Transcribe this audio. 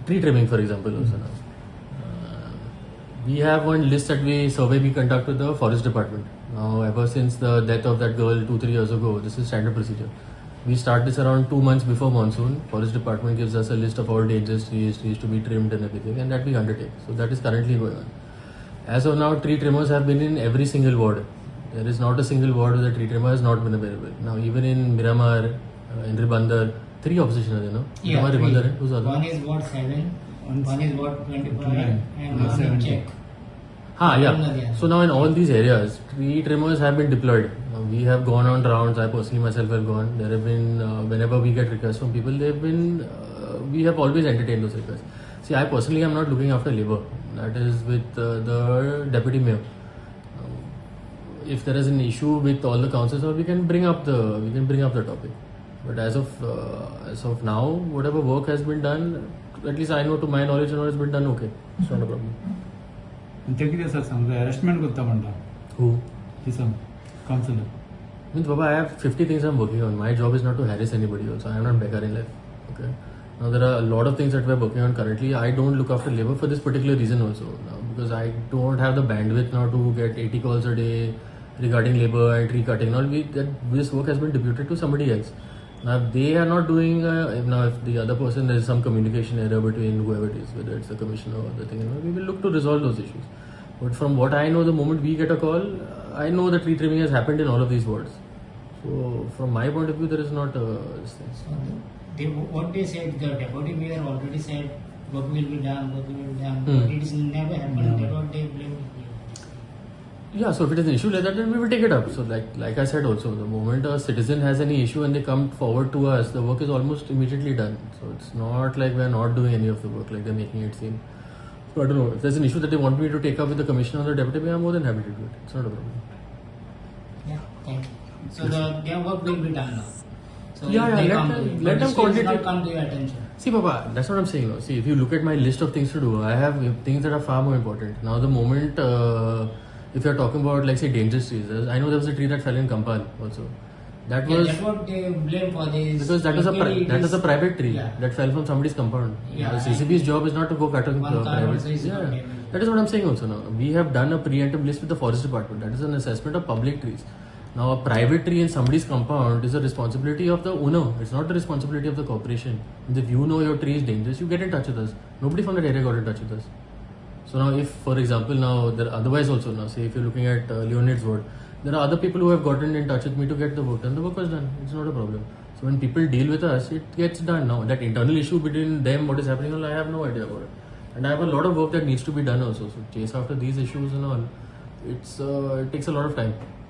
tree trimming, for example, also now. We have one list that survey we conduct with the forest department. Now, ever since the death of that girl 2-3 years ago, this is standard procedure. We start this around 2 months before monsoon. Forest department gives us a list of all dangerous trees to be trimmed and everything, and that we undertake. So that is currently going on. As of now, tree trimmers have been in every single ward. There is not a single ward where the tree trimmer has not been available. Now, even in Miramar, in Ribandar, 3 opposition are there, no? Yeah, Miramar, Ribandar, and who's the other? One is Ward 7, one is Ward 25, and one is check. Yeah. So now in all these areas, tree trimmers have been deployed. We have gone on rounds. I personally myself have gone. There have been whenever we get requests from people, we have always entertained those requests. See, I personally am not looking after labor. That is with the deputy mayor. If there is an issue with all the councils, we can bring up the topic. But as of now, whatever work has been done, at least I know to my knowledge, has been done okay. It's not a problem. Arrestment Who? Councillor. Means, Baba, I have 50 things I'm working on. My job is not to harass anybody also. I am not Bekar in life. Okay. Now there are a lot of things that we're working on currently. I don't look after labor for this particular reason also. Now, because I don't have the bandwidth now to get 80 calls a day regarding labor and tree cutting. Now this work has been deputed to somebody else. Now if they are not doing, if the other person, there is some communication error between whoever it is, whether it's the commissioner or the thing, we will look to resolve those issues. But from what I know, the moment we get a call, I know that tree trimming has happened in all of these wards. So from my point of view, there is not this thing. What they said, the deputy mayor already said work will be done, but it is never happened. That's what they blame. Yeah, so if it is an issue like that, then we will take it up. So like I said also, the moment a citizen has any issue and they come forward to us, the work is almost immediately done. So it's not like we are not doing any of the work, like they're making it seem. So I don't know, if there's an issue that they want me to take up with the commissioner or the deputy mayor, I'm more than happy to do it. It's not a problem. Yeah, thank you. So their work will be done now. So let them coordinate. Not come to your attention. See, Papa, that's what I'm saying. No? See, if you look at my list of things to do, I have things that are far more important. Now, the moment, if you're talking about, like, say, dangerous trees, I know there was a tree that fell in Kampal also. That's what they blame for this. Because that was a private tree that fell from somebody's compound. Yeah, the CCP's job is not to go cut on private trees. That is what I'm saying also now. We have done a preemptive list with the forest department. That is an assessment of public trees. Now, a private tree in somebody's compound is the responsibility of the owner. It's not the responsibility of the corporation. And if you know your tree is dangerous, you get in touch with us. Nobody from that area got in touch with us. So now, if, for example, now there are otherwise also now, say if you're looking at Leonid's ward, there are other people who have gotten in touch with me to get the work done. The work was done. It's not a problem. So when people deal with us, it gets done. Now that internal issue between them, what is happening, I have no idea about it. And I have a lot of work that needs to be done also. So chase after these issues and all, it takes a lot of time.